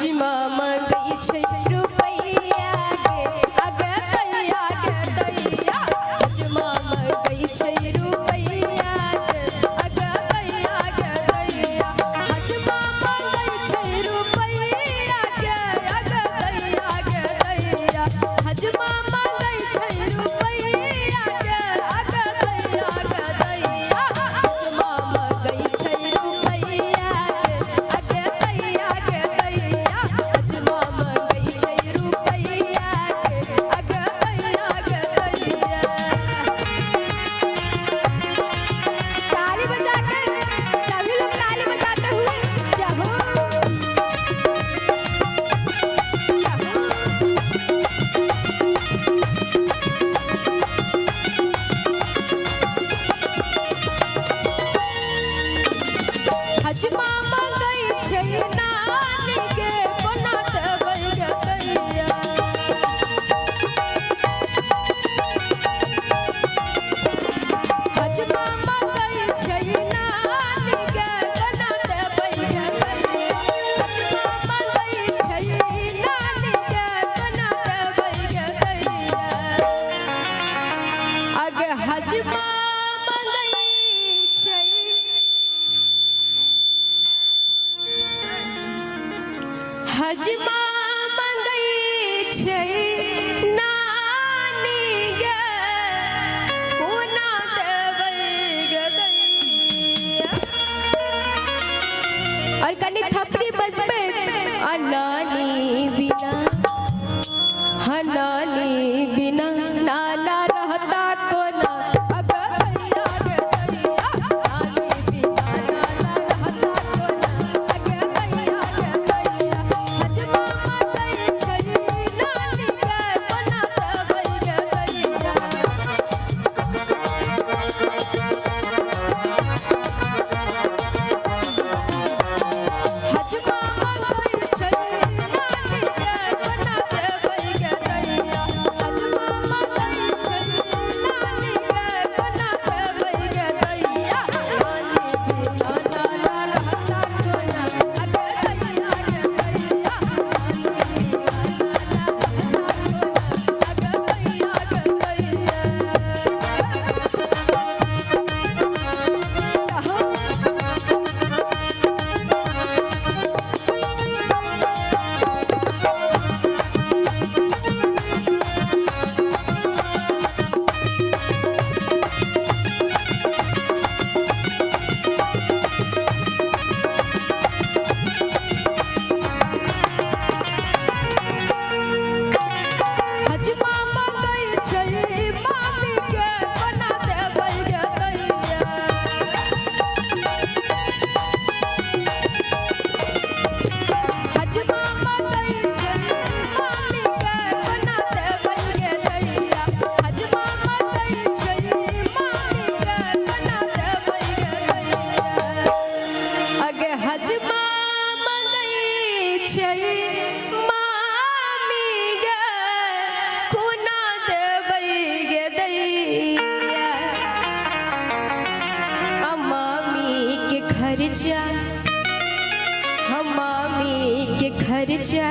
हजमा मंगई छै रुपैया गे अगे दैया हजमा मंगई छै रुपैया गे अगे दैया हजमा मंगई छै रुपैया गे अगे दैया हजमा मंगई छै रुपैया गे अगे दैया हजमा मंगई छै रुपैया गे अगे दैया हजमा मंगई छै रुपैया गे अगे दैया ताली बजा के सभी लोग ताली बजाते हुए जहो हजमा मंगई छै नानी गे कोना देबै गे दैया हजमा मंगई छै नानी गे कोना देबै गे दैया हजमा मंगई छै नानी गे कोना देबै गे दैया अगे हजमा मंगई छै हजमा मंगई छै नानी गे कोना देबै गे दैया और कनी थपड़ी बजबै नानी बिना नानी बिना नाना रहता कोना अगे दैया नानी बिना नाना रहता कोना अगे दैया हजमा मंगई छै नानी गे कोना देबै गे दैया हजमा मंगई छै नानी गे कोना देबै गे दैया हजमा मंगई छै नानी गे कोना देबै गे दैया नानी बिना नाना रहता कोना अगे दैया नानी बिना नाना रहता कोना अगे दैया हजमा मंगई छै मामी गे कोना देबै गे दैया हजमा मंगई छै मामी गे कोना देबै गे दैया हजमा मंगई छै मामी गे कोना देबै गे दैया अगे हजमा मंगई छै मामी गे कोना देबै गे दैया मामी के खर्चा मामी के खर्चा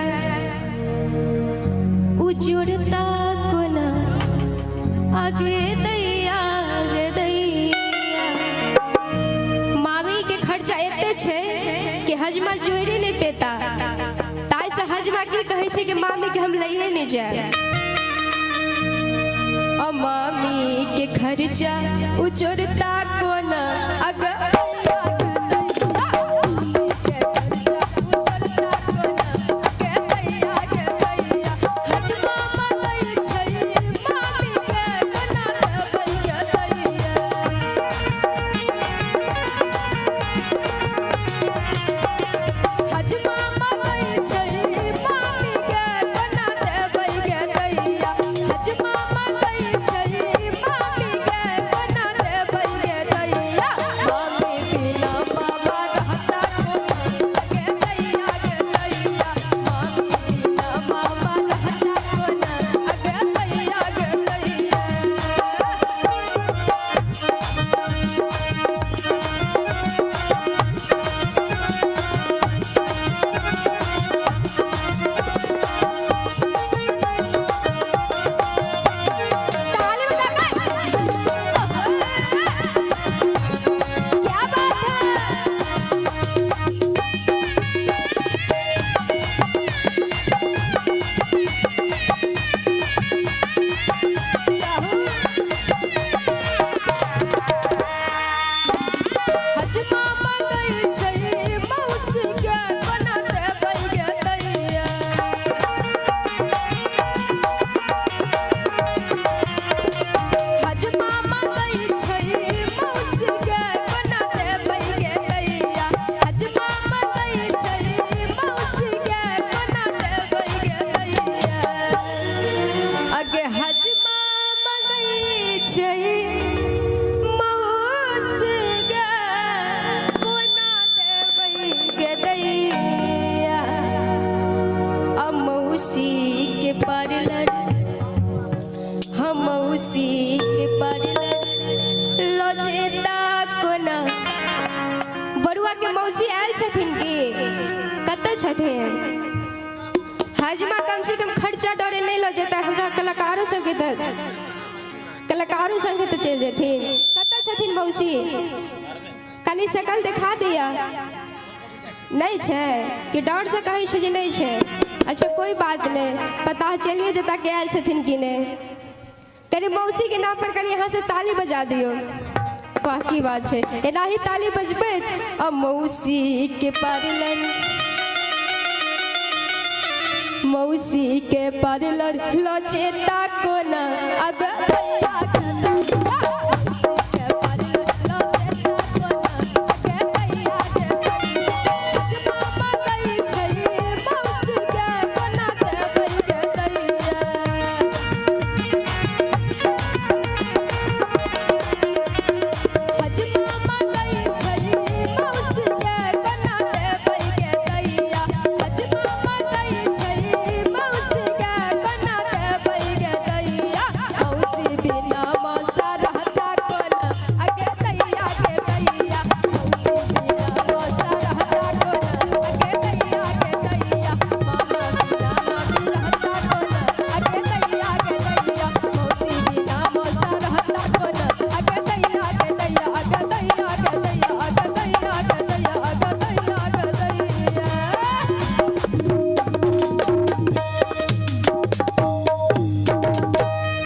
उजोड़ता कोना आगे दैया गे दैया मामी के खर्चा एते छै कि हजमा जोड़े नहीं पेता ताई से हजमा की कहै छै कि मामी के हम लइए नहीं जाए मामी के खर्चा उजोड़ता कोना अगे हजमा पार्लर हम मौसी के पार्लर लचेता कोना बरुआ के मौसी आयल छथिन की कतऽ छथिन हजमा कम से कम खर्चा डरे नहीं लग जाता हमरा कलाकारों सबके तक कलाकारों संगे तो चल जेथिन कतऽ छथिन मौसी कनी शकल दिखा दिया नहीं छे कि डर से कहै छै जे नहीं छे अच्छा कोई बात नहीं पता चलिए जता के आयल छथिन कि नहीं तेरे मौसी के नाम पर कनी यहाँ से ताली बजा दियो वाह की बात है एना ही ताली बजबे अब मौसी के पार्लर मौसी के पार्लर लचेता कोना अगर